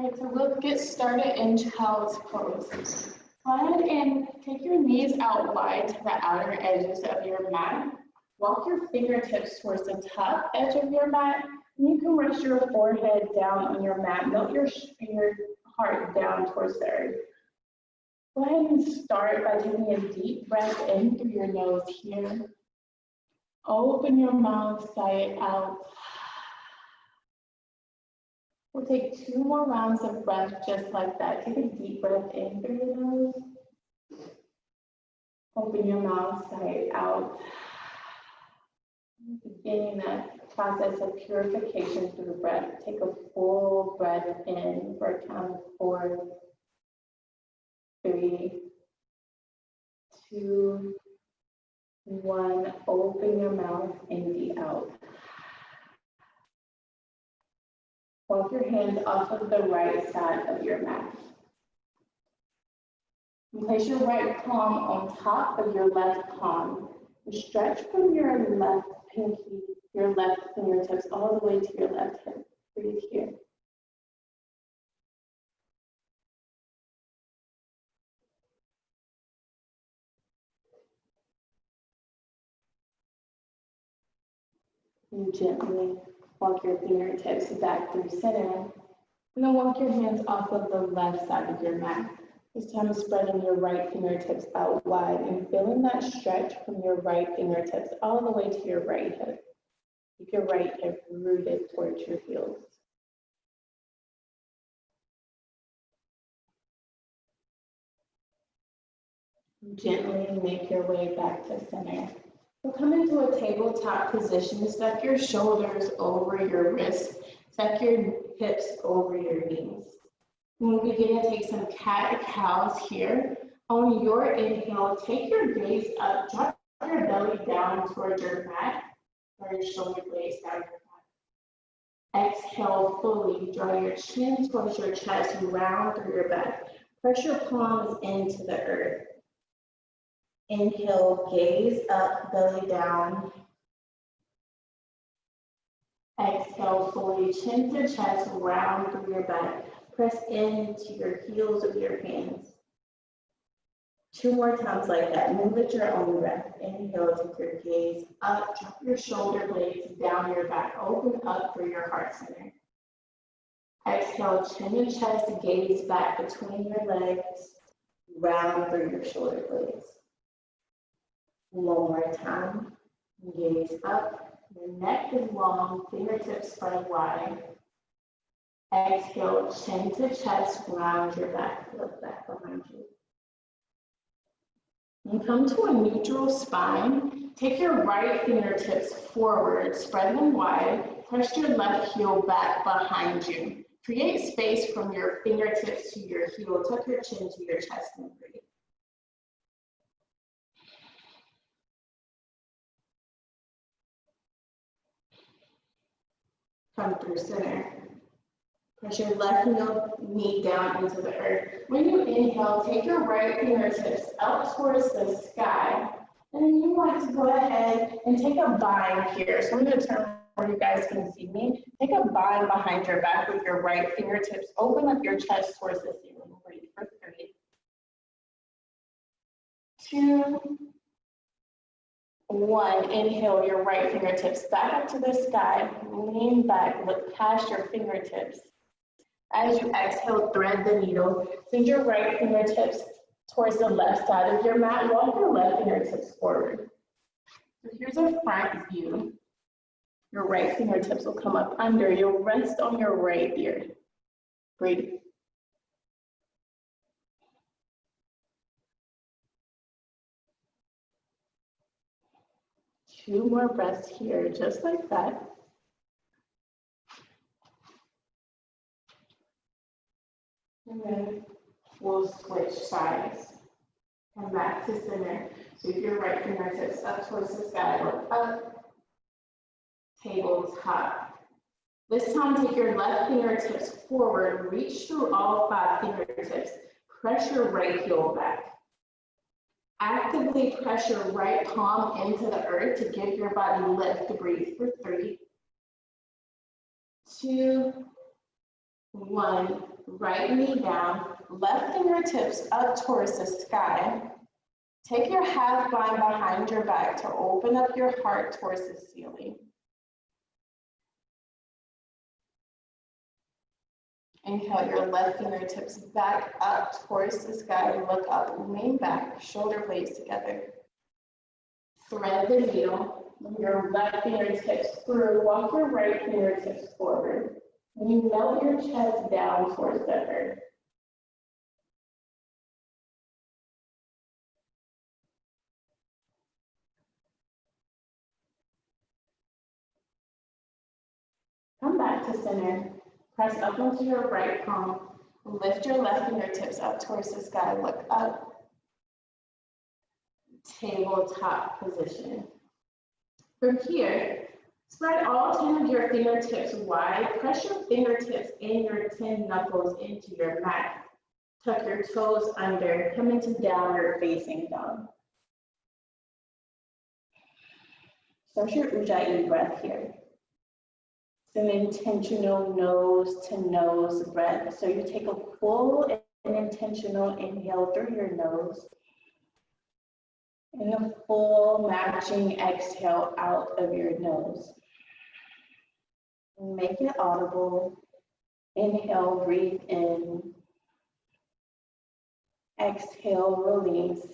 All right, so let's get started in child's pose. Go ahead and take your knees out wide to the outer edges of your mat. Walk your fingertips towards the top edge of your mat. And you can rest your forehead down on your mat. Melt your heart down towards the earth. Go ahead and start by taking a deep breath in through your nose here. Open your mouth, sigh it out. We'll take 2 more rounds of breath just like that. Take a deep breath in through your nose. Open your mouth, sigh it out. Beginning that process of purification through the breath. Take a full breath in for a count of 4, 3, 2, 1. Open your mouth, empty out. Walk your hands off of the right side of your mat. And place your right palm on top of your left palm. And stretch from your left pinky, your left fingertips, all the way to your left hip. Breathe here. And gently walk your fingertips back through center, and then walk your hands off of the left side of your mat. This time spreading your right fingertips out wide and feeling that stretch from your right fingertips all the way to your right hip. Keep your right hip rooted towards your heels. Gently make your way back to center. We'll come into a tabletop position. Stack your shoulders over your wrists. Stack your hips over your knees. We'll begin to take some cat-cows here. On your inhale, take your gaze up, drop your belly down towards your mat, or your shoulder blades down your mat. Exhale fully, draw your chin towards your chest, round through your back. Press your palms into the earth. Inhale, gaze up, belly down. Exhale fully, chin to chest, round through your back. Press into your heels of your hands. 2 more times like that. Move at your own breath. Inhale, take your gaze up, drop your shoulder blades down your back. Open up through your heart center. Exhale, chin and chest, gaze back between your legs, round through your shoulder blades. One more time. Gaze up. Your neck is long, fingertips spread wide. Exhale, chin to chest, round your back, look back behind you. And come to a neutral spine. Take your right fingertips forward, spread them wide. Press your left heel back behind you. Create space from your fingertips to your heel. Tuck your chin to your chest and breathe. Come through center. Press your left knee down into the earth. When you inhale, take your right fingertips up towards the sky. And then you want to go ahead and take a bind here. So I'm going to turn where you guys can see me. Take a bind behind your back with your right fingertips. Open up your chest towards the ceiling. Breathe for 3, 2, 1. Inhale your right fingertips back up to the sky. Lean back, look past your fingertips. As you exhale, thread the needle. Send your right fingertips towards the left side of your mat. Walk your left fingertips forward. So here's a front view. Your right fingertips will come up under. You'll rest on your right ear. Breathe. Two more breaths here, just like that. And then we'll switch sides. Come back to center. Sweep your right fingertips up towards the sky. Look up. Tabletop. This time, take your left fingertips forward. Reach through all 5 fingertips. Press your right heel back. Actively press your right palm into the earth to give your body lift. Breathe for 3, 2, 1, right knee down, left fingertips up towards the sky. Take your half line behind your back to open up your heart towards the ceiling. Inhale your left fingertips back up towards the sky. Look up, lean back, shoulder blades together. Thread the needle. Your left fingertips through. Walk your right fingertips forward. And you melt your chest down towards the earth. Come back to center. Press up onto your right palm. Lift your left fingertips up towards the sky. Look up. Tabletop position. From here, spread all 10 of your fingertips wide. Press your fingertips and your 10 knuckles into your mat. Tuck your toes under. Come into downward facing dog. Start your Ujjayi breath here. It's an intentional nose to nose breath. So you take a full and intentional inhale through your nose and a full matching exhale out of your nose. Make it audible. Inhale, breathe in. Exhale, release.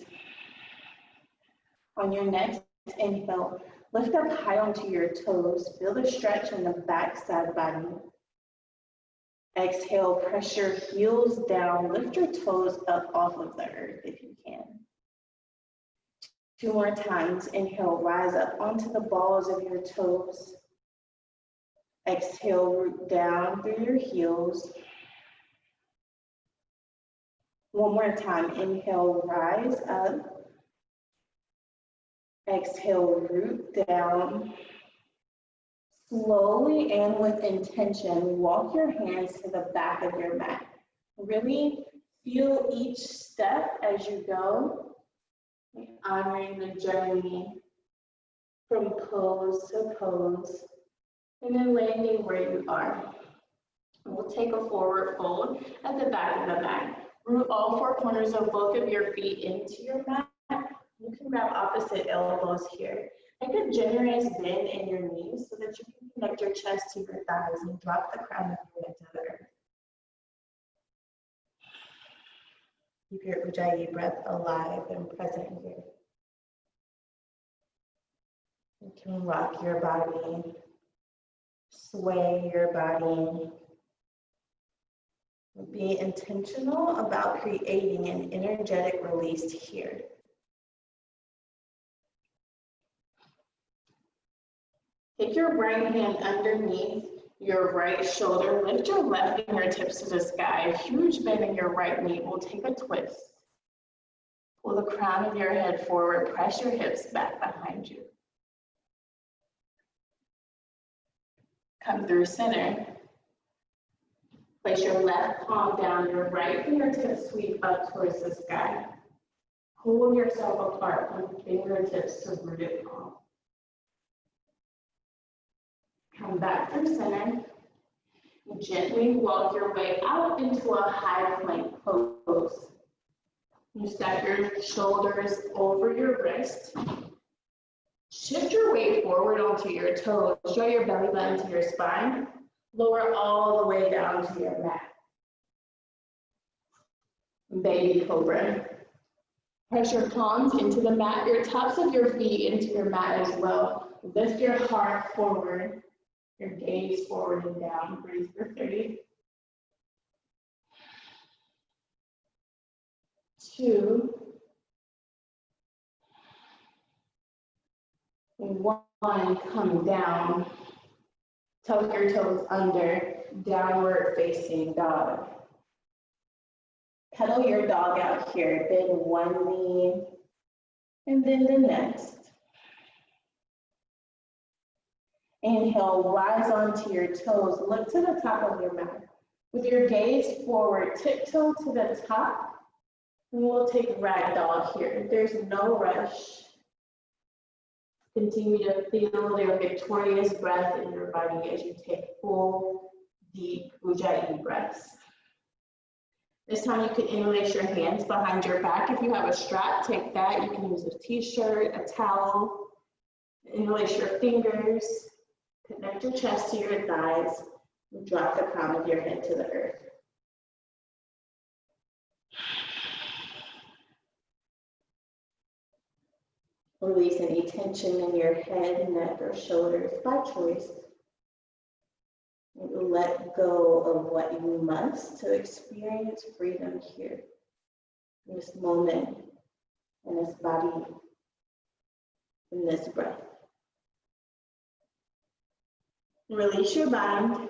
On your next inhale, lift up high onto your toes. Feel the stretch in the back side body. Exhale, press your heels down. Lift your toes up off of the earth if you can. 2 more times. Inhale, rise up onto the balls of your toes. Exhale, root down through your heels. 1 more time. Inhale, rise up. Exhale, root down. Slowly and with intention, walk your hands to the back of your mat. Really feel each step as you go, honoring the journey from pose to pose, and then landing where you are. We'll take a forward fold at the back of the mat. Root all 4 corners of both of your feet into your mat. You can grab opposite elbows here. Make a generous bend in your knees so that you can connect your chest to your thighs and drop the crown of your head to the earth. Keep your Ujjayi breath alive and present here. You can rock your body, sway your body. Be intentional about creating an energetic release here. Take your right hand underneath your right shoulder. Lift your left fingertips to the sky. A huge bend in your right knee. We'll take a twist. Pull the crown of your head forward. Press your hips back behind you. Come through center. Place your left palm down. Your right fingertips sweep up towards the sky. Pull yourself apart from fingertips to rooted palm. Come back through center. Gently walk your way out into a high plank pose. You stack your shoulders over your wrist. Shift your weight forward onto your toes. Draw your belly button to your spine. Lower all the way down to your mat. Baby cobra. Press your palms into the mat, your tops of your feet into your mat as well. Lift your heart forward. Your gaze forward and down. Breathe for 3, 2, 1. Come down. Tuck your toes under. Downward facing dog. Pedal your dog out here. Bend one knee and then the next. Inhale, rise onto your toes. Look to the top of your mat. With your gaze forward, tiptoe to the top. And we'll take ragdoll here. There's no rush. Continue to feel your victorious breath in your body as you take full, deep Ujjayi breaths. This time you can interlace your hands behind your back. If you have a strap, take that. You can use a t-shirt, a towel. Interlace your fingers. Connect your chest to your thighs. And drop the crown of your head to the earth. Release any tension in your head, neck, or shoulders by choice. And let go of what you must to experience freedom here, in this moment, in this body, in this breath. Release your bind.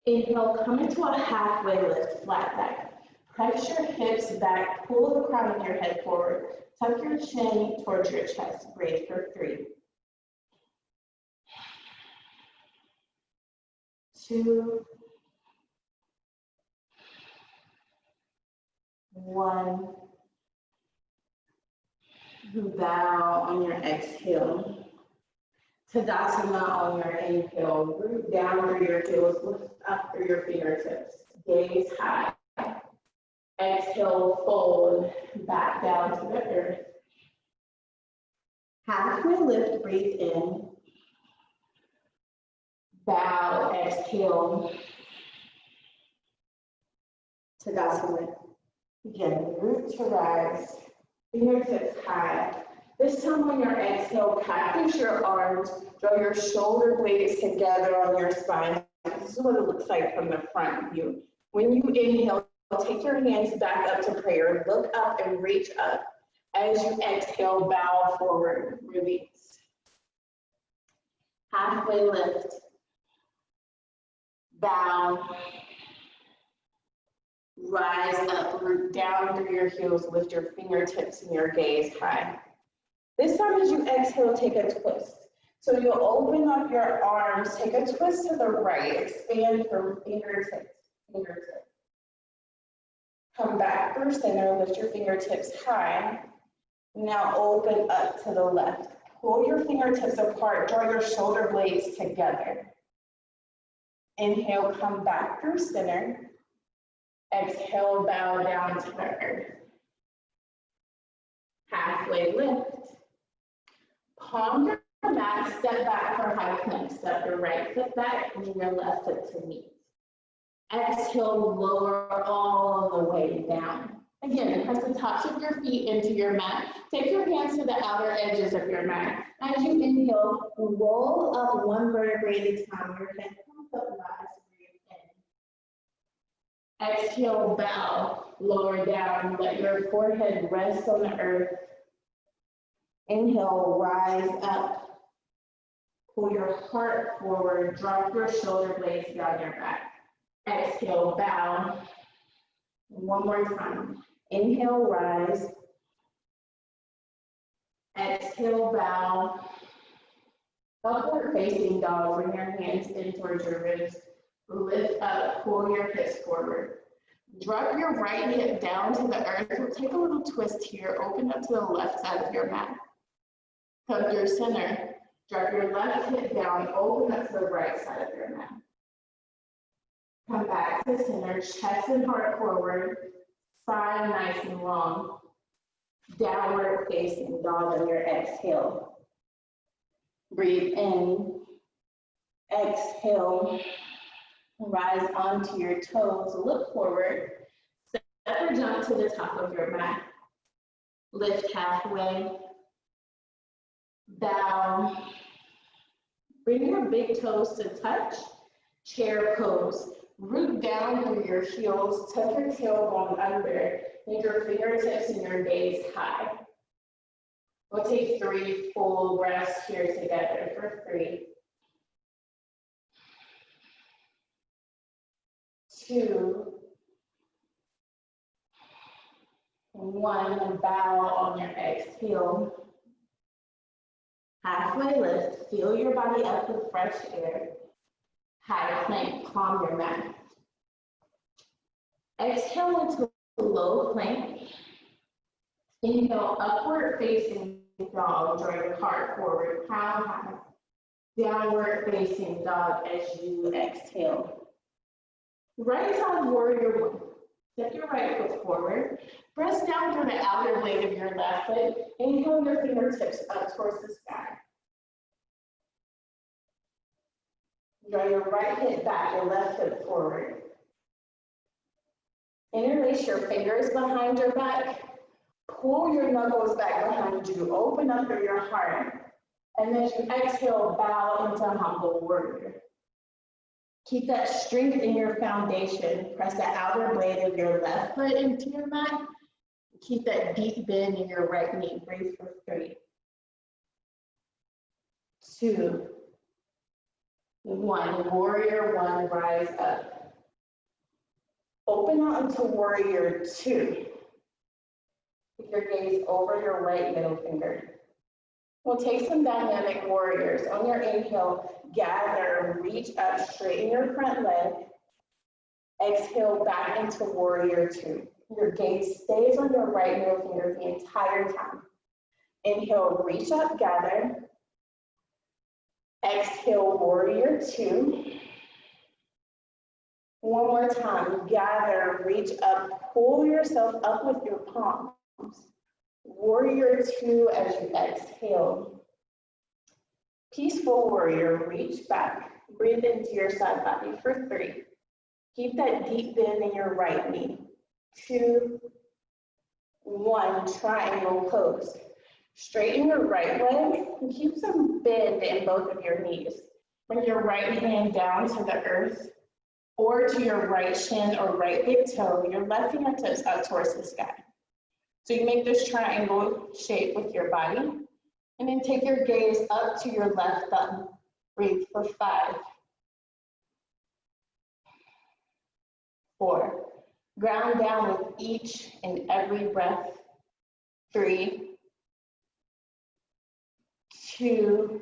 Inhale, come into a halfway lift, flat back. Press your hips back, pull the crown of your head forward. Tuck your chin towards your chest. Breathe for 3, 2, 1. Bow on your exhale. Tadasana on your inhale. Root down through your heels, lift up through your fingertips. Gaze high. Exhale, fold back down to the earth. Halfway lift, breathe in. Bow, exhale. Tadasana. Again, root to rise. Fingertips high. This time on your exhale, cactus your arms. Draw your shoulder blades together on your spine. This is what it looks like from the front view. When you inhale, take your hands back up to prayer. Look up and reach up. As you exhale, bow forward, release. Halfway lift. Bow. Rise up, root down through your heels, lift your fingertips and your gaze high. This time as you exhale, take a twist. So you'll open up your arms, take a twist to the right, expand from fingertips. Come back through center, lift your fingertips high. Now open up to the left. Pull your fingertips apart, draw your shoulder blades together. Inhale, come back through center. Exhale, bow down to the earth. Halfway lift. Palm your mat, step back for high plank. Step your right foot back and your left foot to meet. Exhale, lower all the way down. Again, press the tops of your feet into your mat. Take your hands to the outer edges of your mat. As you inhale, roll up one vertebrae at a time. Your head comes up, rise, breathe in. Exhale, bow, lower down. Let your forehead rest on the earth. Inhale, rise up. Pull your heart forward. Drop your shoulder blades down your back. Exhale, bow. One more time. Inhale, rise. Exhale, bow. Upward facing dog. Bring your hands in towards your ribs. Lift up, pull your hips forward. Drop your right hip down to the earth. We'll take a little twist here. Open up to the left side of your mat. Hug your center. Drop your left hip down. Open up to the right side of your mat. Come back to center. Chest and heart forward. Spine nice and long. Downward facing dog on your exhale. Breathe in. Exhale. Rise onto your toes. Look forward. Step or jump to the top of your mat. Lift halfway. Bow. Bring your big toes to touch. Chair pose. Root down through your heels. Tuck your tailbone under. Make your fingertips and your gaze high. We'll take 3 full breaths here together for 3, 2, 1, and bow on your exhale. Halfway lift, fill your body up with fresh air. High plank, calm your mat. Exhale into low plank. Inhale, upward facing dog. Draw your heart forward, crown high. Downward facing dog as you exhale. Right side warrior one. Step your right foot forward. Press down through the outer blade of your left foot. Inhale your fingertips up towards the sky. Draw your right hip back, your left hip forward. Interlace your fingers behind your back. Pull your knuckles back behind you. Open up through your heart. And as you exhale, bow into humble warrior. Keep that strength in your foundation. Press the outer blade of your left foot into your mat. Keep that deep bend in your right knee. Breathe for 3, 2, 1. Warrior one, rise up. Open out into warrior two. Keep your gaze over your right middle finger. We'll take some dynamic warriors. On your inhale, gather, reach up, straighten your front leg. Exhale back into warrior two. Your gaze stays on your right middle finger the entire time. Inhale, reach up, gather. Exhale, warrior two. One more time, gather, reach up, pull yourself up with your palms. Warrior two as you exhale. Peaceful warrior, reach back. Breathe into your side body for 3. Keep that deep bend in your right knee. 2, 1, triangle pose. Straighten your right leg and keep some bend in both of your knees. Bring your right hand down to the earth or to your right shin or right big toe. Your left fingertips up towards the sky. So you make this triangle shape with your body, and then take your gaze up to your left thumb. Breathe for 5, 4. Ground down with each and every breath. 3, 2,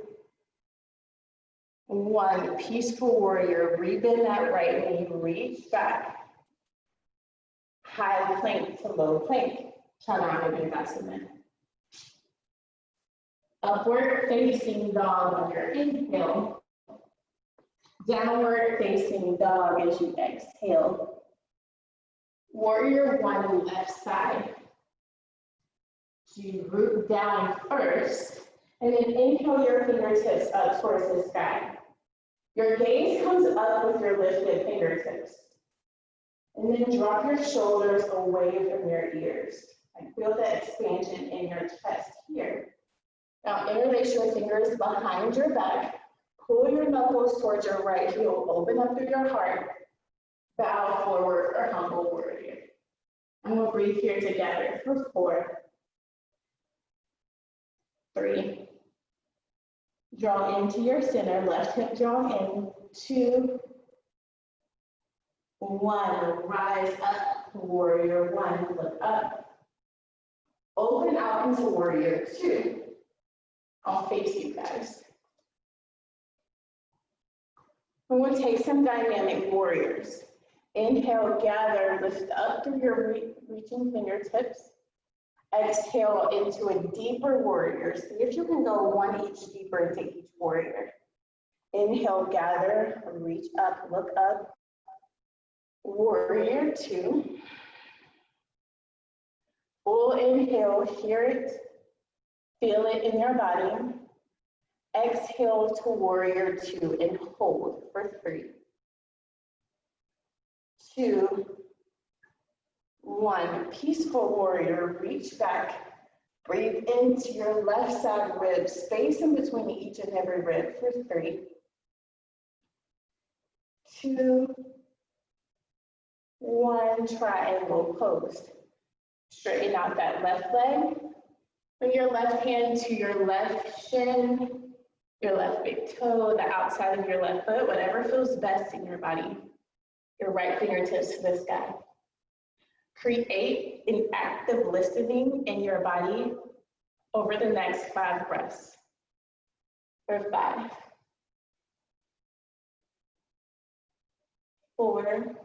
1. Peaceful warrior. Rebend that right knee, reach back. High plank to low plank. Chaturanga. Upward facing dog on your inhale. Downward facing dog as you exhale. Warrior one, left side. So you root down first, and then inhale your fingertips up towards the sky. Your gaze comes up with your lifted fingertips. And then drop your shoulders away from your ears. And feel the expansion in your chest here. Now interlace your fingers behind your back. Pull your knuckles towards your right heel. Open up through your heart. Bow forward for humble warrior. And we'll breathe here together for 4, 3. Draw into your center. Left hip draw in. 2, 1. Rise up. Warrior one. Look up. Open out into warrior two. I'll face you guys. We will take some dynamic warriors. Inhale, gather, lift up through your reaching fingertips. Exhale into a deeper warrior. See if you can go one each deeper into each warrior. Inhale, gather, reach up, look up. Warrior two. Full inhale, hear it, feel it in your body. Exhale to warrior two and hold for 3, 2, 1. Peaceful warrior, reach back. Breathe into your left side rib, space in between each and every rib for 3, 2, 1. Triangle pose. Straighten out that left leg. Bring your left hand to your left shin, your left big toe, the outside of your left foot, whatever feels best in your body. Your right fingertips to the sky. Create an active listening in your body over the next 5 breaths. For 5, 4,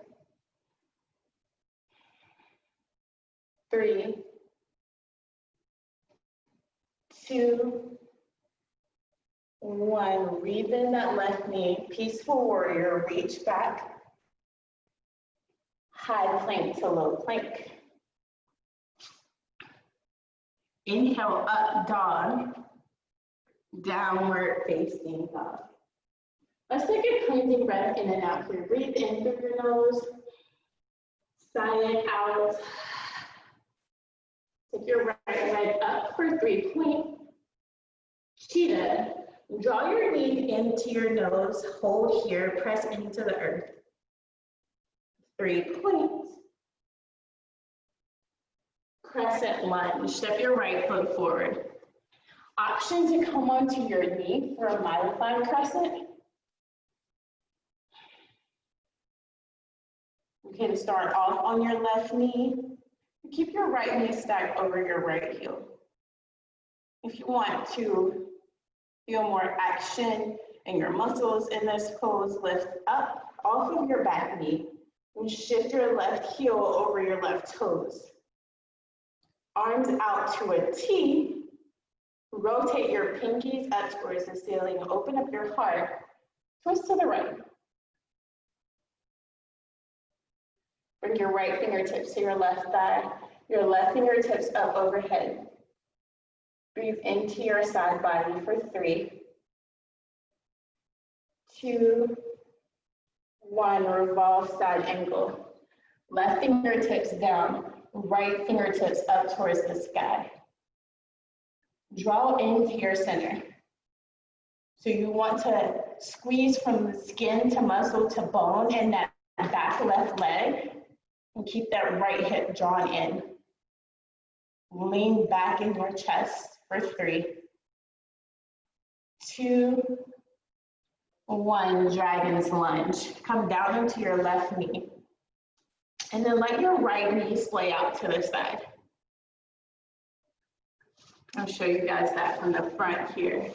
3, 2, 1, breathe in that left knee, peaceful warrior, reach back, high plank to low plank. Inhale, up dog, downward facing dog. Let's take a cleansing breath in and out here. Breathe in through your nose, sigh it out. Take your right leg up for 3-point cheetah. Draw your knees into your nose, hold here, press into the earth. 3 points. Crescent lunge, step your right foot forward. Option to come onto your knee for a modified crescent. You can start off on your left knee. Keep your right knee stacked over your right heel. If you want to feel more action in your muscles in this pose, lift up off of your back knee and shift your left heel over your left toes. Arms out to a T. Rotate your pinkies up towards the ceiling. Open up your heart. Twist to the right. Bring your right fingertips to your left thigh. Your left fingertips up overhead. Breathe into your side body for 3, 2, 1. Revolve side angle. Left fingertips down, right fingertips up towards the sky. Draw into your center. So you want to squeeze from the skin to muscle to bone in that back left leg and keep that right hip drawn in. Lean back in your chest for 3, 2, 1. Dragon's lunge. Come down into your left knee. And then let your right knee splay out to the side. I'll show you guys that from the front here.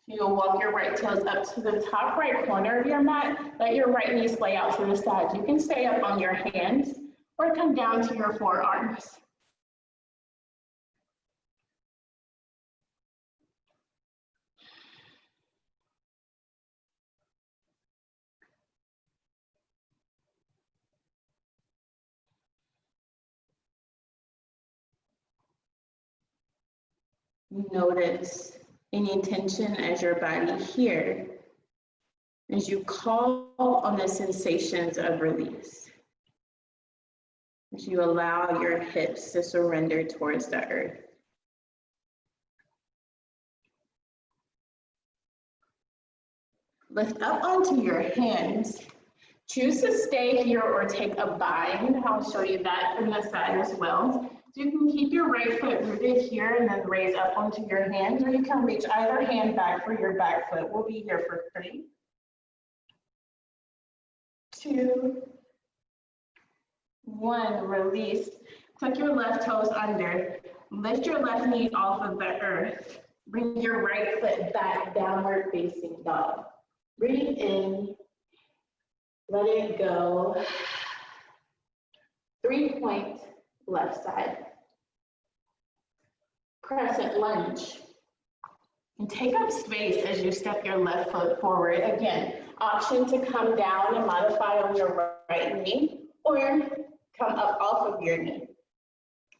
You'll walk your right toes up to the top right corner of your mat. Let your right knee splay out to the side. You can stay up on your hands or come down to your forearms. Notice any tension as your body here, as you call on the sensations of release, as you allow your hips to surrender towards the earth. Lift up onto your hands. Choose to stay here or take a bind. I'll show you that from the side as well. So you can keep your right foot rooted here and then raise up onto your hands, or you can reach either hand back for your back foot. We'll be here for 3, 2, 1. Release. Tuck your left toes under. Lift your left knee off of the earth. Bring your right foot back, downward facing dog. Breathe in. Let it go. 3-point left side. Crescent lunge. And take up space as you step your left foot forward. Again, option to come down and modify on your right knee, or come up off of your knee.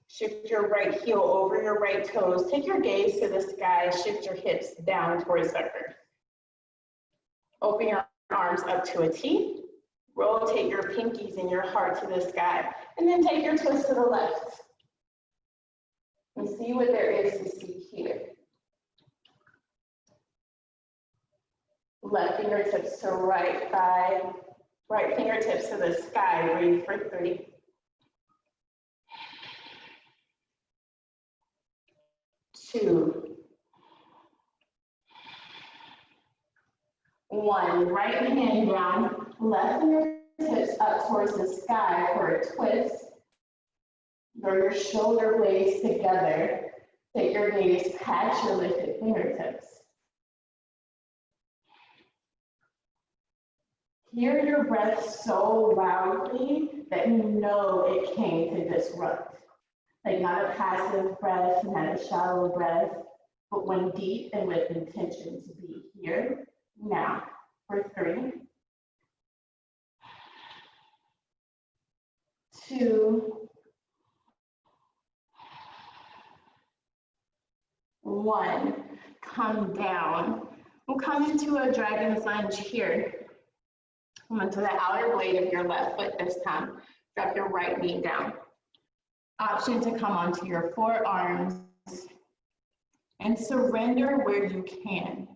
Shift your right heel over your right toes. Take your gaze to the sky. Shift your hips down towards the earth. Open your arms up to a T. Rotate your pinkies and your heart to the sky. And then take your twist to the left. And see what there is to see here. Left fingertips to right thigh. Right fingertips to the sky. Breathe for 3. 2, 1. Right hand down, left fingertips up towards the sky for a twist. Draw your shoulder blades together. Take your gaze past your lifted fingertips. Hear your breath so loudly that you know it came to disrupt. Like not a passive breath, not a shallow breath, but one deep and with intention to be here now for 3, 2, 1. Come down. We'll come into a dragon's lunge here. Come onto the outer blade of your left foot this time. Drop your right knee down. Option to come onto your forearms and surrender where you can.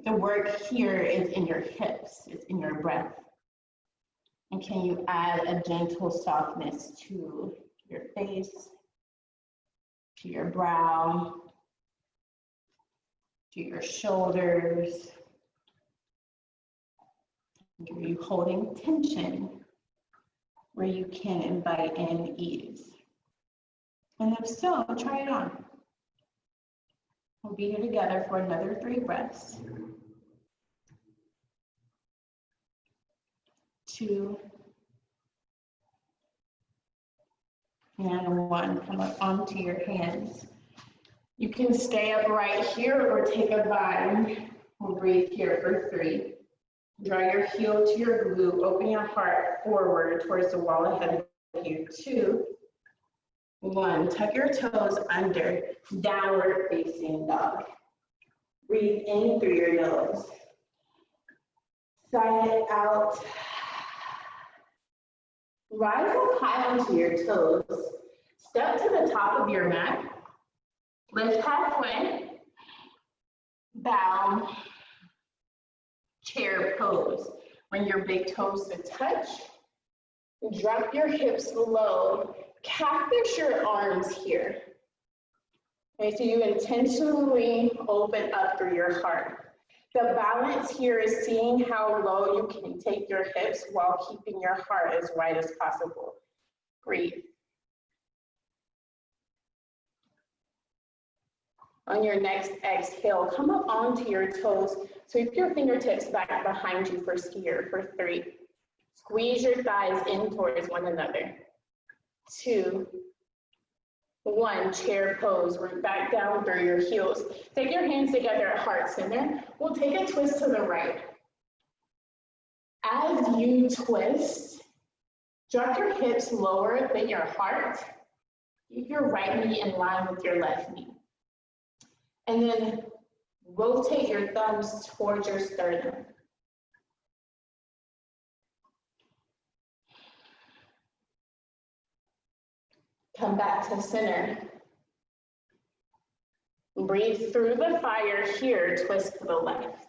The work here is in your hips, it's in your breath. And can you add a gentle softness to your face, to your brow, to your shoulders? Are you holding tension where you can invite in ease? And if so, try it on. We'll be here together for another 3 breaths. 2, and 1. Come up onto your hands. You can stay upright here or take a bind. We'll breathe here for 3. Draw your heel to your glute. Open your heart forward towards the wall ahead of you. 2, 1. Tuck your toes under. Downward facing dog. Breathe in through your nose. Sigh it out. Rise up high onto your toes. Step to the top of your mat. Lift halfway. Bow. Chair pose. When your big toes to touch, drop your hips low. Cactus your arms here. Okay, so you intentionally open up through your heart. The balance here is seeing how low you can take your hips while keeping your heart as wide as possible. Breathe. On your next exhale, come up onto your toes. Sweep your fingertips back behind you for skier for 3. Squeeze your thighs in towards one another. 2, 1, chair pose. Root back down through your heels. Take your hands together at heart center. We'll take a twist to the right. As you twist, drop your hips lower than your heart. Keep your right knee in line with your left knee. And then rotate your thumbs towards your sternum. Come back to center. Breathe through the fire here, twist to the left.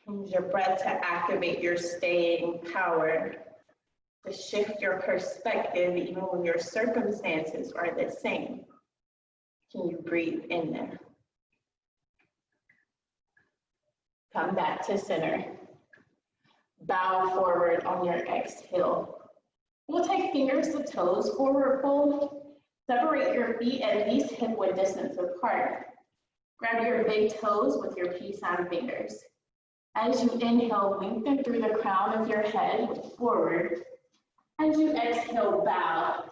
Use your breath to activate your staying power, to shift your perspective even when your circumstances are the same. Can you breathe in there? Come back to center. Bow forward on your exhale. We'll take fingers to toes, forward fold. Separate your feet at least hip-width distance apart. Grab your big toes with your peace sign fingers. As you inhale, lengthen through the crown of your head forward. As you exhale, bow.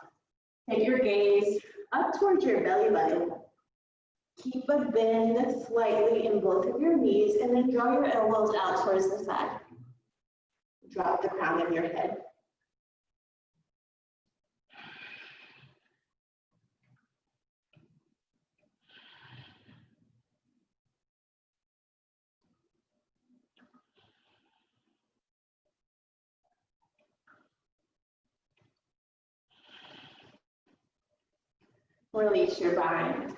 Take your gaze up towards your belly button. Keep a bend slightly in both of your knees and then draw your elbows out towards the side. Drop the crown of your head. Release your bind.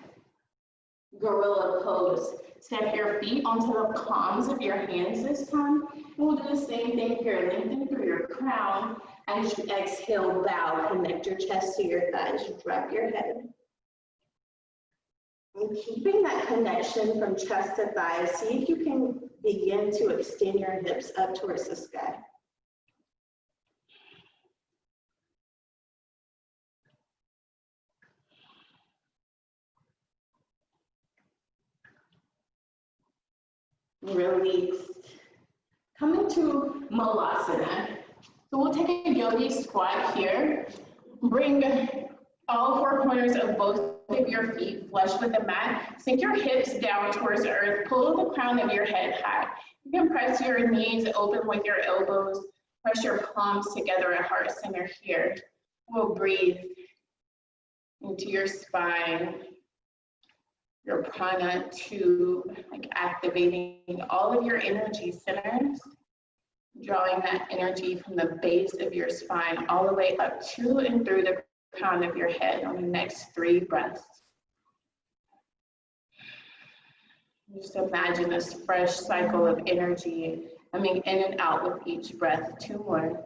Gorilla pose. Step your feet onto the palms of your hands this time. We'll do the same thing here. Lengthen through your crown. As you exhale, bow. Connect your chest to your thighs. Drop your head. And keeping that connection from chest to thighs, see if you can begin to extend your hips up towards the sky. Release. Come into Malasana. So we'll take a yogi squat here. Bring all four corners of both of your feet flush with the mat. Sink your hips down towards the earth. Pull the crown of your head high. You can press your knees open with your elbows. Press your palms together at heart center here. We'll breathe into your spine, your prana tube, like activating all of your energy centers, drawing that energy from the base of your spine all the way up to and through the crown of your head on the next 3 breaths. Just imagine this fresh cycle of energy coming in and out with each breath. 2 more.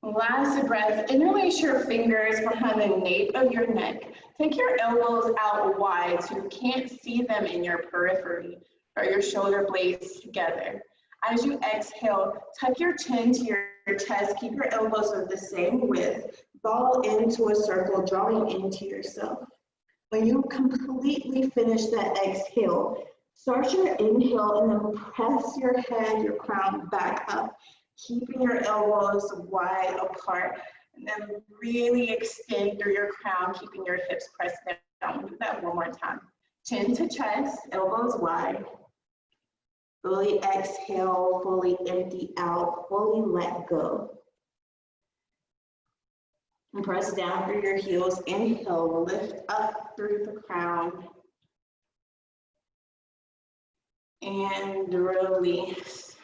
Last breath, interlace your fingers behind the nape of your neck. Take your elbows out wide so you can't see them in your periphery or your shoulder blades together. As you exhale, tuck your chin to your chest. Keep your elbows of the same width. Ball into a circle, drawing into yourself. When you completely finish that exhale, start your inhale and then press your head, your crown back up, keeping your elbows wide apart, and then really extend through your crown, keeping your hips pressed down. Do that one more time. Chin to chest, elbows wide. Fully exhale, fully empty out, fully let go. And press down through your heels. Inhale, lift up through the crown. And release.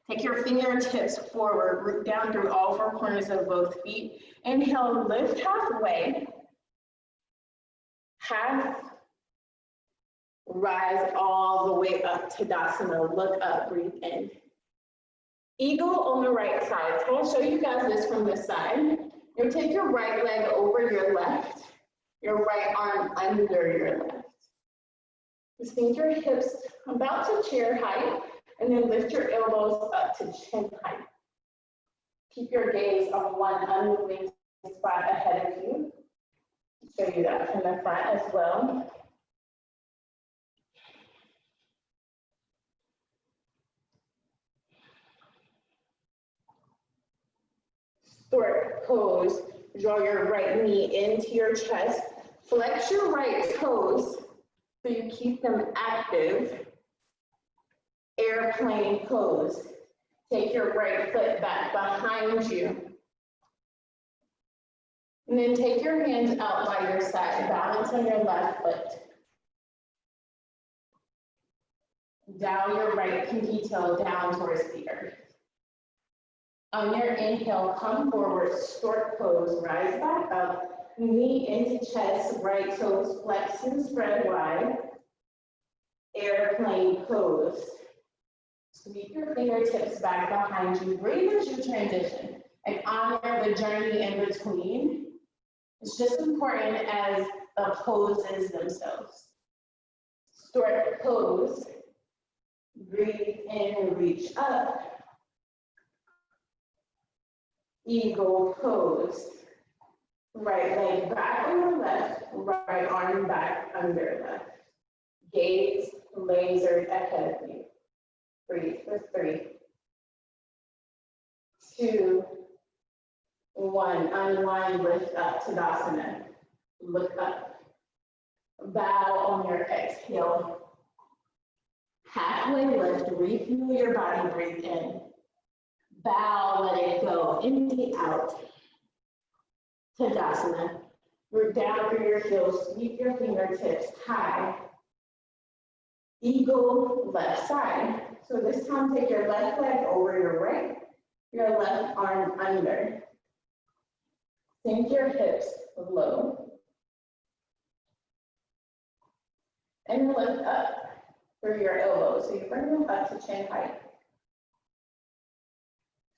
Take your fingertips forward, root down through all 4 corners of both feet. Inhale, lift halfway. Half, rise all the way up to Tadasana. Look up, breathe in. Eagle on the right side. So I'll show you guys this from this side. You'll take your right leg over your left, your right arm under your left. Sink your hips about to chair height, and then lift your elbows up to chin height. Keep your gaze on one unmoving spot ahead of you. I'll show you that from the front as well. Stork pose. Draw your right knee into your chest. Flex your right toes so you keep them active. Airplane pose. Take your right foot back behind you. And then take your hands out by your side. Balance on your left foot. Down your right pinky toe down towards the earth. On your inhale, come forward, stork pose, rise back up, knee into chest, right toes flex and spread wide. Airplane pose. Sweep your fingertips back behind you. Breathe as you transition and honor the journey in between. It's just important as the poses themselves. Stork pose. Breathe in, reach up. Eagle pose. Right leg back over left, right arm back under left. Gaze lasered ahead of you. Breathe for 3, 2, 1. Unwind, lift up, Tadasana. Look up. Bow on your exhale. Halfway lift, refuel your body, breathe in. Bow, let it go, empty out. Tadasana. Root down through your heels, sweep your fingertips high. Eagle, left side. So this time, take your left leg over your right, your left arm under. Sink your hips low. And lift up through your elbows. So you bring them up to chin height.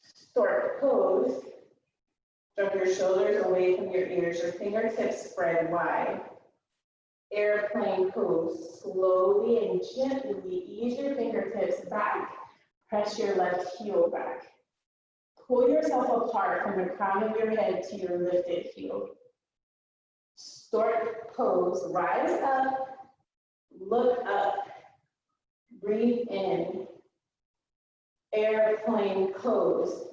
Stork pose. Drop your shoulders away from your ears, your fingertips spread wide. Airplane pose. Slowly and gently ease your fingertips back. Press your left heel back. Pull yourself apart from the crown of your head to your lifted heel. Stork pose. Rise up. Look up. Breathe in. airplane pose.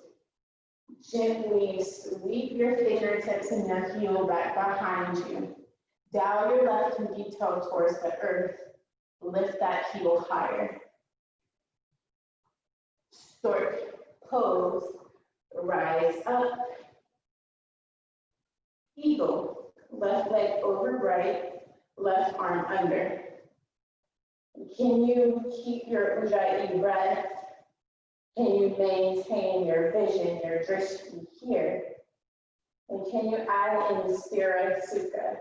Gently sweep your fingertips and your heel back behind you. Dial your left pinky toe towards the earth. Lift that heel higher. Stork pose. Rise up. Eagle. Left leg over right. Left arm under. Can you keep your ujjayi breath? Can you maintain your vision, your drishti here? And can you add in Sthira Sukha,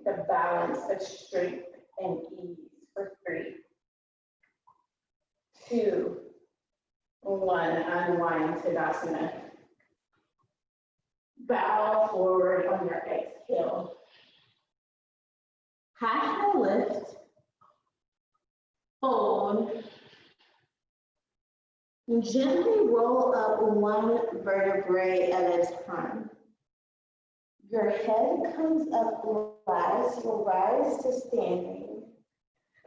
the balance of strength and ease for 3, 2, 1, unwind Tadasana. Bow forward on your exhale. Half the lift, fold. Gently roll up one vertebrae at a time. Your head comes up last, you'll rise to standing.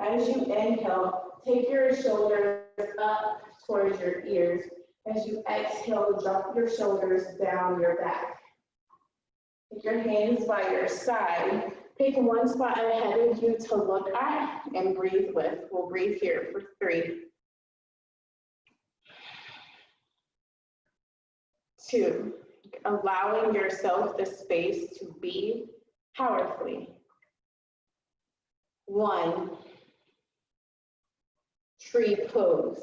As you inhale, take your shoulders up towards your ears. As you exhale, drop your shoulders down your back. Take your hands by your side. Pick one spot ahead of you to look at and breathe with. We'll breathe here for 3, 2, allowing yourself the space to be powerfully. 1, tree pose.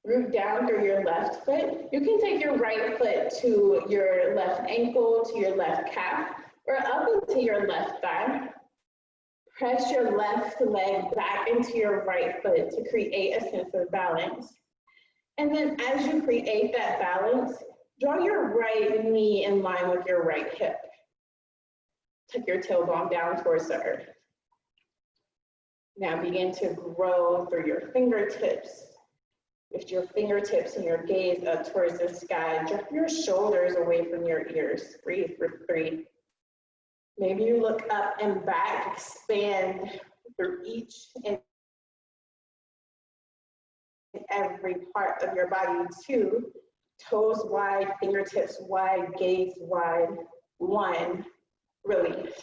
Root down through your left foot. You can take your right foot to your left ankle, to your left calf, or up into your left thigh. Press your left leg back into your right foot to create a sense of balance. And then as you create that balance, draw your right knee in line with your right hip. Tuck your tailbone down towards the earth. Now begin to grow through your fingertips. Lift your fingertips and your gaze up towards the sky. Drop your shoulders away from your ears. Breathe for 3. Maybe you look up and back, expand through each and every part of your body. 2, toes wide, fingertips wide, gaze wide. 1, release.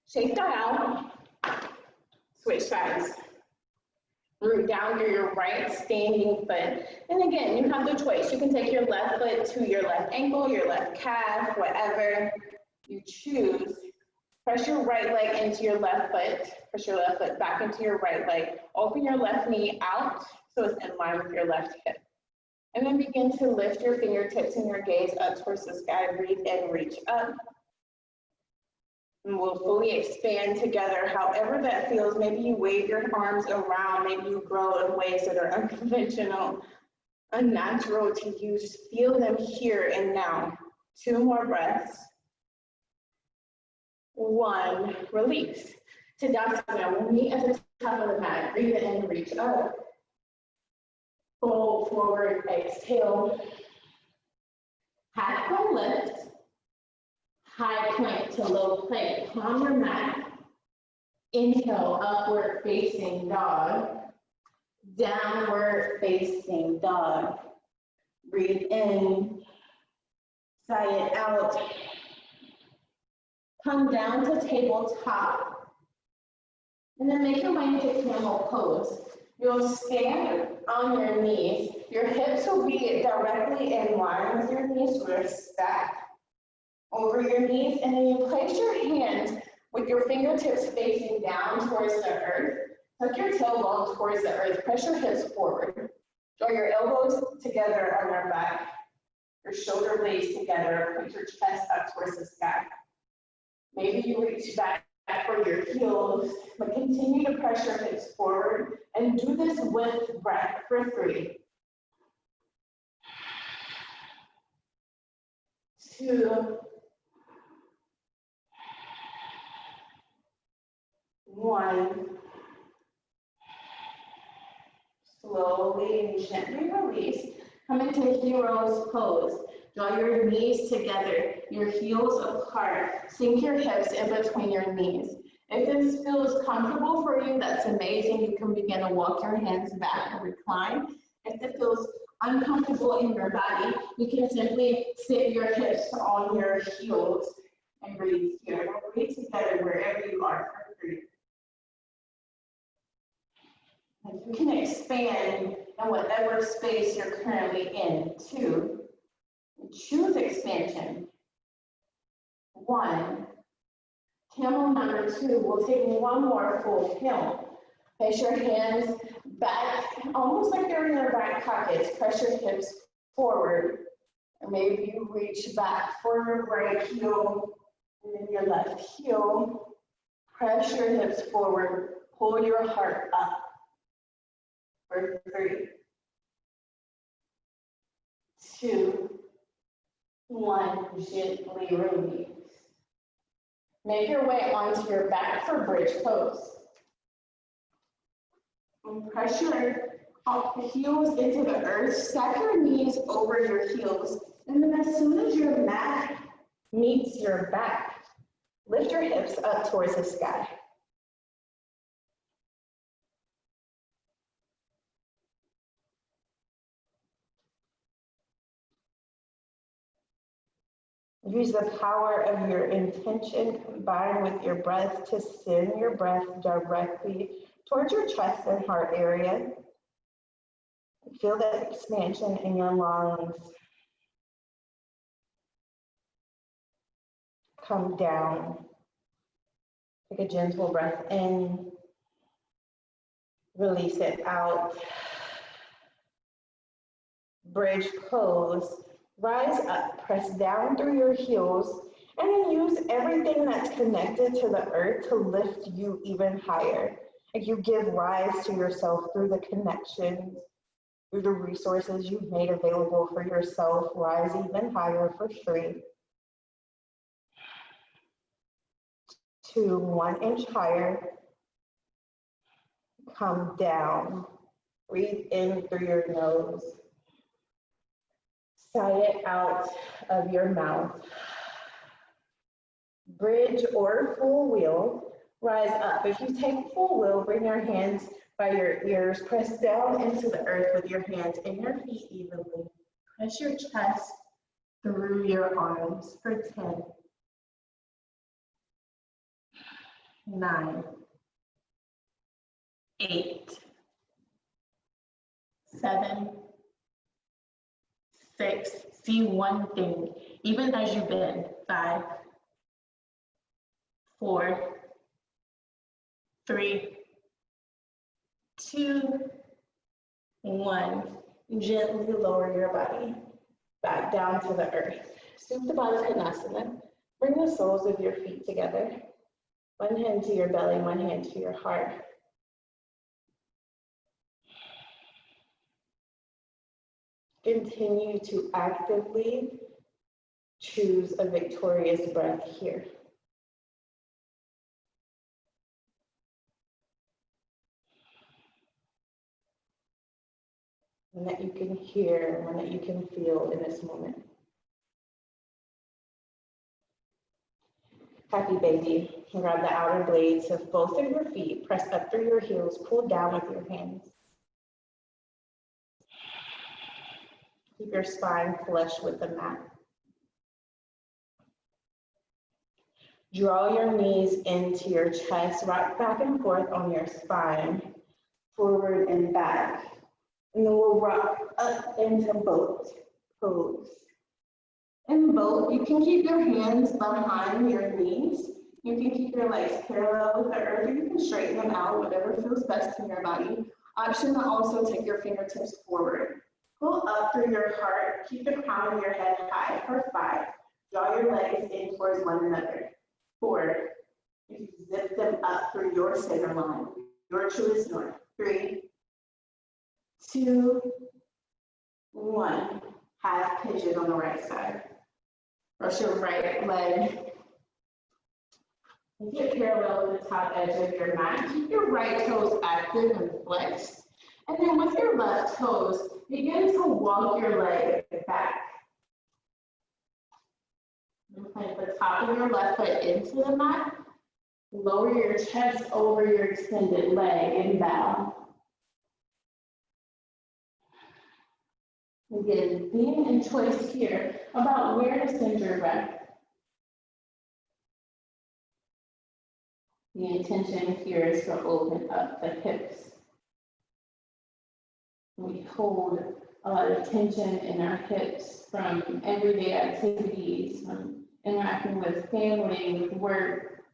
Shake that out. Switch sides. Root down through your right standing foot. And again, you have the choice. You can take your left foot to your left ankle, your left calf, whatever you choose. Press your right leg into your left foot. Press your left foot back into your right leg. Open your left knee out so it's in line with your left hip. And then begin to lift your fingertips and your gaze up towards the sky. Breathe in, reach up. And we'll fully expand together, however that feels. Maybe you wave your arms around, maybe you grow in ways that are unconventional, unnatural to you. Just feel them here and now. 2 more breaths. 1, release. Tadasana, we'll meet at the top of the mat. Breathe in, reach up. Fold forward, exhale. Half one lift. High plank to low plank, palm your mat. Inhale, upward facing dog. Downward facing dog. Breathe in, sigh it out. Come down to tabletop. And then make your way into camel pose. You'll stand on your knees. Your hips will be directly in line with your knees, so they're stacked over your knees, and then you place your hands with your fingertips facing down towards the earth. Tuck your tailbone towards the earth. Press your hips forward. Draw your elbows together on your back. Your shoulder blades together. Put your chest up towards the sky. Maybe you reach back for your heels, but continue to press your hips forward and do this with breath for 3, 2, 1. Slowly and gently release. Come into hero's pose. Draw your knees together, your heels apart. Sink your hips in between your knees. If this feels comfortable for you, that's amazing. You can begin to walk your hands back and recline. If it feels uncomfortable in your body, you can simply sit your hips on your heels and breathe here. We'll breathe together wherever you are for 3. And you can expand in whatever space you're currently in. 2. Choose expansion. 1. Camel number 2. We'll take one more full camel. Place your hands back, almost like they're in your back pockets. Press your hips forward. Or maybe you reach back for your right heel and then your left heel. Press your hips forward. Pull your heart up. For 3, 2, 1. Gently release. Make your way onto your back for bridge pose. And press your heels into the earth. Stack your knees over your heels. And then as soon as your mat meets your back, lift your hips up towards the sky. Use the power of your intention combined with your breath to send your breath directly towards your chest and heart area. Feel the expansion in your lungs. Come down. Take a gentle breath in. Release it out. Bridge pose. Rise up, press down through your heels, and then use everything that's connected to the earth to lift you even higher. Like you give rise to yourself through the connections, through the resources you've made available for yourself. Rise even higher for 3, 2, 1 inch higher. Come down. Breathe in through your nose. Sigh it out of your mouth. Bridge or full wheel. Rise up. If you take full wheel, bring your hands by your ears. Press down into the earth with your hands and your feet evenly. Press your chest through your arms for 10, 9, 8, 7, 6, see one thing, even as you bend. 5, 4, 3, 2, 1. Gently lower your body back down to the earth. Supta Baddha Konasana. Bring the soles of your feet together. One hand to your belly, one hand to your heart. Continue to actively choose a victorious breath here. One that you can hear, one that you can feel in this moment. Happy baby. Grab the outer blades of both of your feet, press up through your heels, pull down with your hands. Keep your spine flush with the mat. Draw your knees into your chest, rock back and forth on your spine, forward and back. And then we'll rock up into boat pose. In boat, you can keep your hands behind your knees. You can keep your legs parallel with the earth, or you can straighten them out, whatever feels best in your body. Option to also take your fingertips forward. Pull up through your heart. Keep the crown of your head high for 5. Draw your legs in towards one another. 4. You zip them up through your center line. Your truest north. 3, 2, 1. Half pigeon on the right side. Brush your right leg. Get parallel with the top edge of your mat. Keep your right toes active and flexed. And then with your left toes, begin to walk your leg back. And plant the top of your left foot into the mat. Lower your chest over your extended leg and bow. Again, being in choice here about where to send your breath. The intention here is to open up the hips. We hold a lot of tension in our hips from everyday activities, from interacting with family, with work,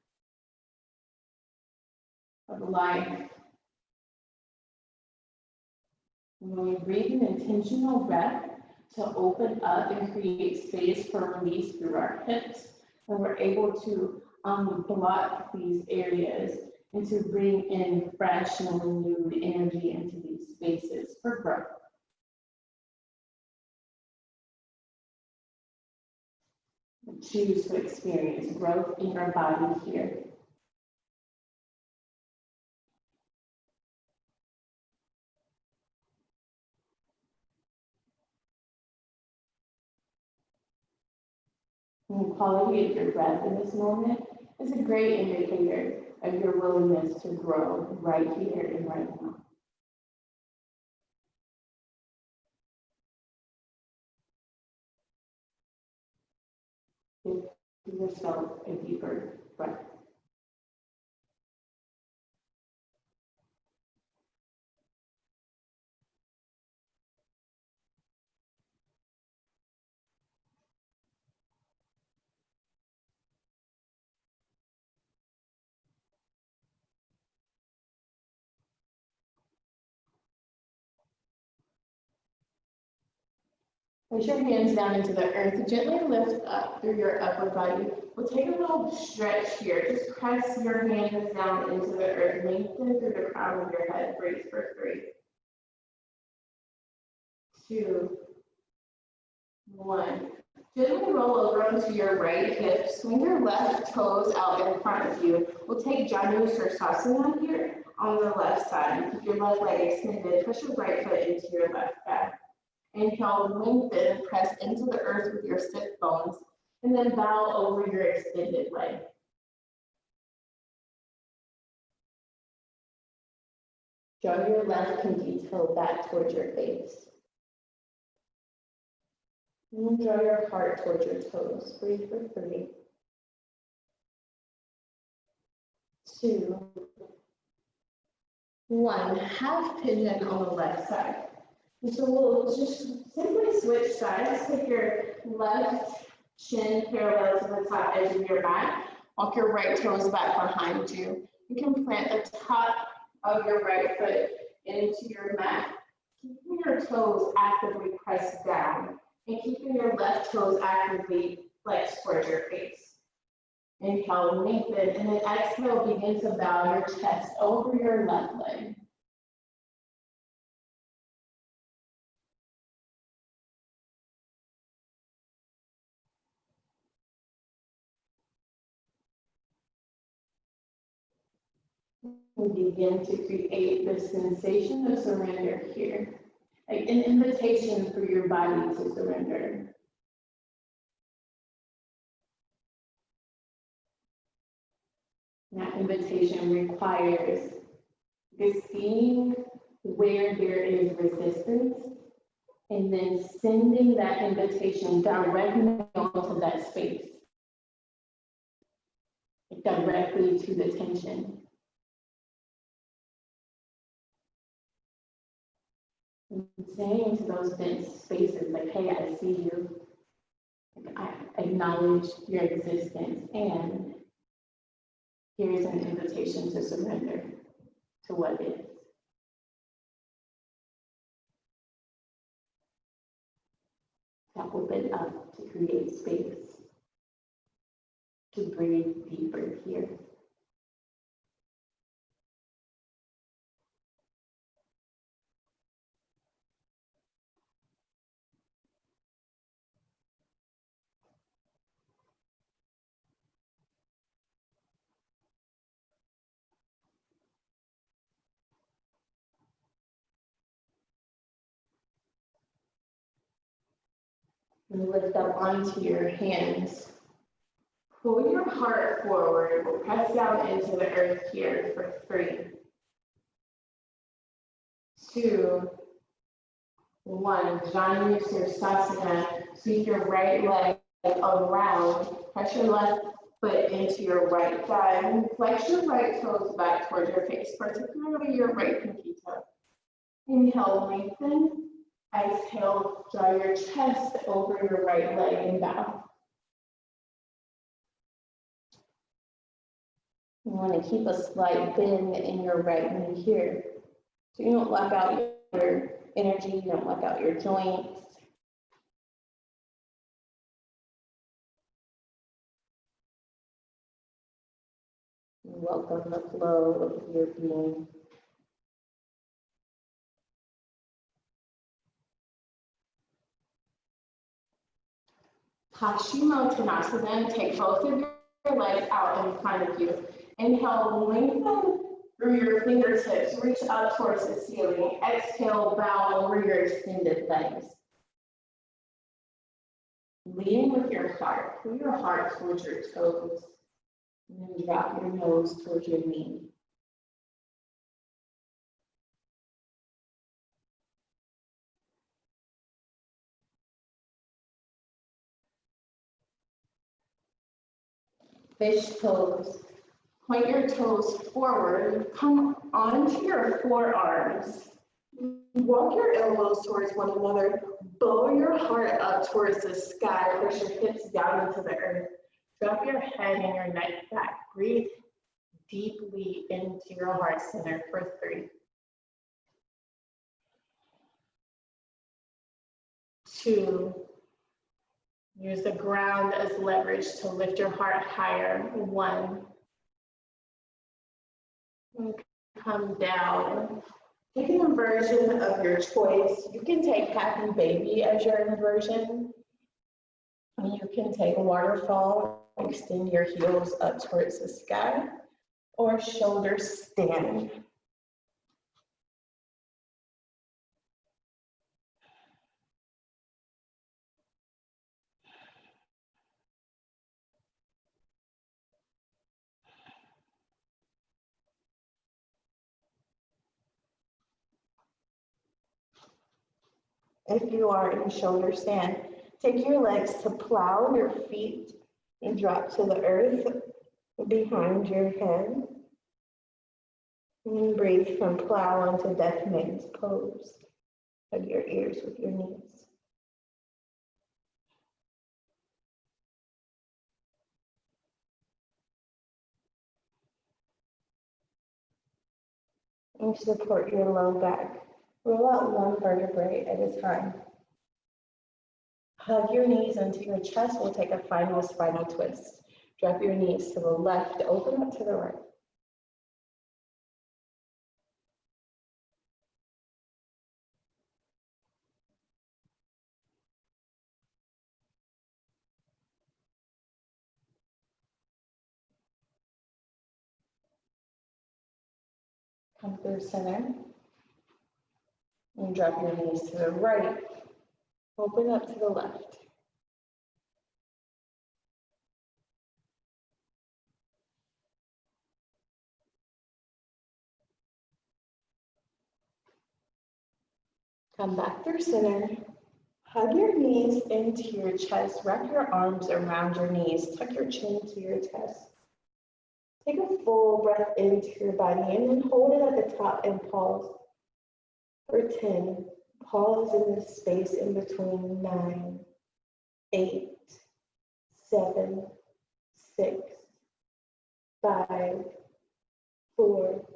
of life. When we breathe an intentional breath to open up and create space for release through our hips, and we're able to unblock these areas and to bring in fresh and renewed energy into these spaces for growth. Choose to experience growth in your body here. And the quality of your breath in this moment is a great indicator of your willingness to grow right here and right now. Give yourself a deeper breath. Place your hands down into the earth. Gently lift up through your upper body. We'll take a little stretch here. Just press your hands down into the earth. Lengthen through the crown of your head. Brace for 3, 2, 1. Gently roll over onto your right hip. Swing your left toes out in front of you. We'll take Janu Sirsasana here on the left side. Keep your left leg extended. Push your right foot into your left back. Inhale, lengthen, press into the earth with your sit bones, and then bow over your extended leg. Draw your left pinky toe back towards your face. And then draw your heart towards your toes. Breathe for 3, 2, 1. Half pigeon on the left side. And so we'll just simply switch sides. Take your left shin parallel to the top edge of your mat. Walk your right toes back behind you. You can plant the top of your right foot into your mat, keeping your toes actively pressed down and keeping your left toes actively flexed towards your face. Inhale, lengthen, and then exhale, begin to bow your chest over your left leg. We begin to create the sensation of surrender here, like an invitation for your body to surrender. That invitation requires seeing where there is resistance and then sending that invitation directly onto that space, directly to the tension. And saying to those dense spaces, like, hey, I see you. Like, I acknowledge your existence, and here's an invitation to surrender to what is. To open up, to create space, to breathe deeper here. And lift up onto your hands. Pull your heart forward. We'll press down into the earth here for 3, 2, 1, Janu Sirsasana. Sweep your right leg around. Press your left foot into your right thigh. And flex your right toes back towards your face, particularly your right pinky toe. Inhale, lengthen. Exhale, draw your chest over your right leg and bow. You want to keep a slight bend in your right knee here. So you don't lock out your energy, you don't lock out your joints. You welcome the flow of your being. Paschimottanasana, take both of your legs out in front of you. Inhale, lengthen through your fingertips, reach up towards the ceiling. Exhale, bow over your extended legs. Lean with your heart, pull your heart towards your toes, and then drop your nose towards your knee. Fish pose. Point your toes forward, come onto your forearms. Walk your elbows towards one another. Bow your heart up towards the sky. Push your hips down into the earth. Drop your head and your neck back. Breathe deeply into your heart center for 3, 2. Use the ground as leverage to lift your heart higher. 1. And come down. Take an inversion of your choice. You can take happy baby as your inversion. You can take waterfall, extend your heels up towards the sky, or shoulder stand. If you are in shoulder stand, take your legs to plow your feet and drop to the earth behind your head. And breathe from plow into death man's pose. Hug your ears with your knees. And support your low back. Roll out one vertebrae at a time. Hug your knees into your chest. We'll take a final spinal twist. Drop your knees to the left, open up to the right. Come through center. And drop your knees to the right. Open up to the left. Come back through center. Hug your knees into your chest. Wrap your arms around your knees. Tuck your chin to your chest. Take a full breath into your body and then hold it at the top and pause. For 10, pause in the space in between 9, 8, 7, 6, 5, 4,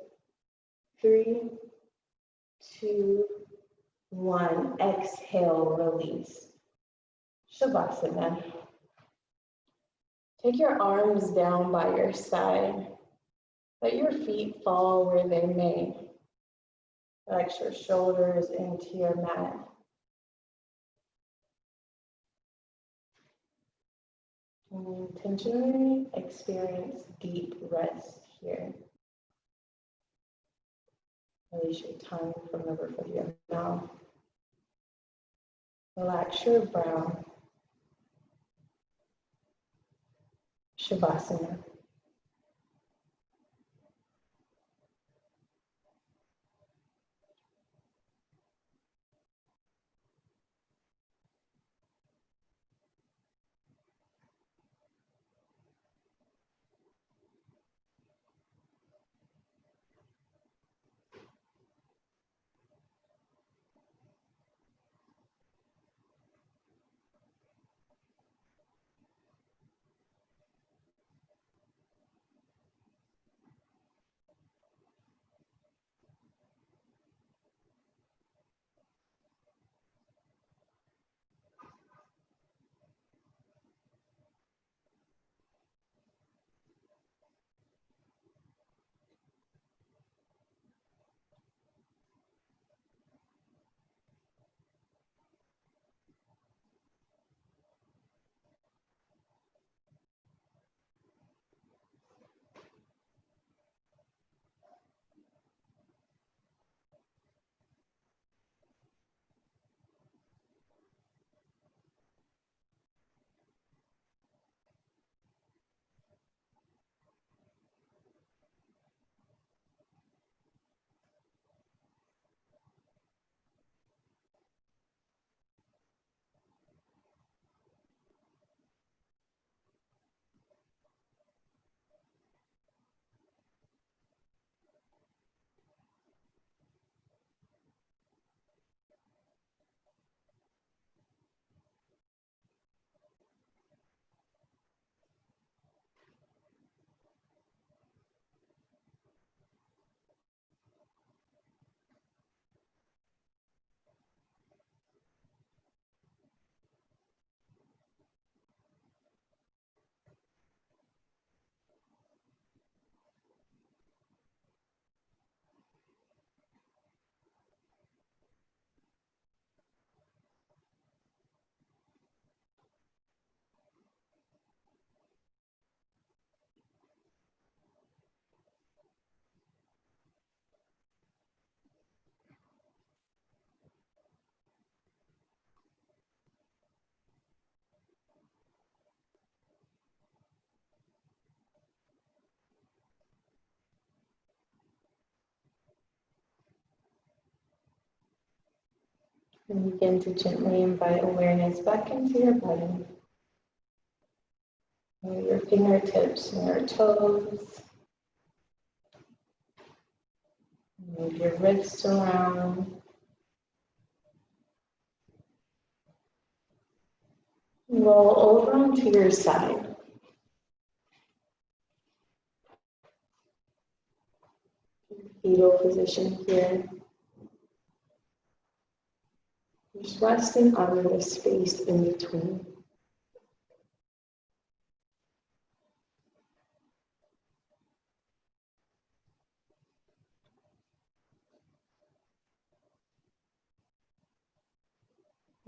3, 2, 1. Exhale, release. Shavasana. Take your arms down by your side. Let your feet fall where they may. Flex your shoulders into your mat. And intentionally experience deep rest here. Release your tongue from the roof of your mouth. Relax your brow. Shavasana. And begin to gently invite awareness back into your body. Your fingertips and your toes. Move your wrists around. Roll over onto your side. Fetal position here. Just resting on the space in between.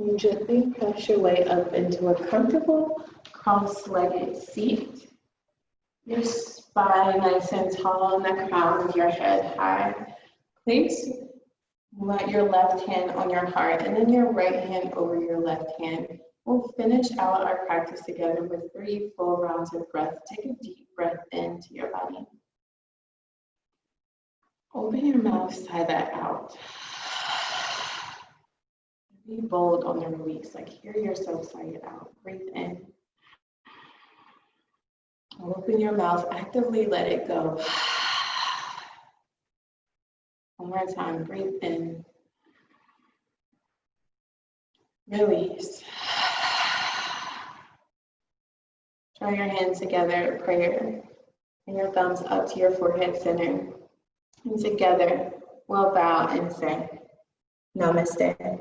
And gently press your way up into a comfortable cross-legged seat. Your spine nice and tall and the crown of your head high. Please let your left hand on your heart and then your right hand over your left hand. We'll finish out our practice together with 3 full rounds of breath. Take a deep breath into your body. Open your mouth, sigh that out. Be bold on the release, like hear yourself sigh it out. Breathe in. Open your mouth, actively let it go. One more time, breathe in. Release. Draw your hands together, prayer. And your thumbs up to your forehead center. And together, we'll bow and say, Namaste.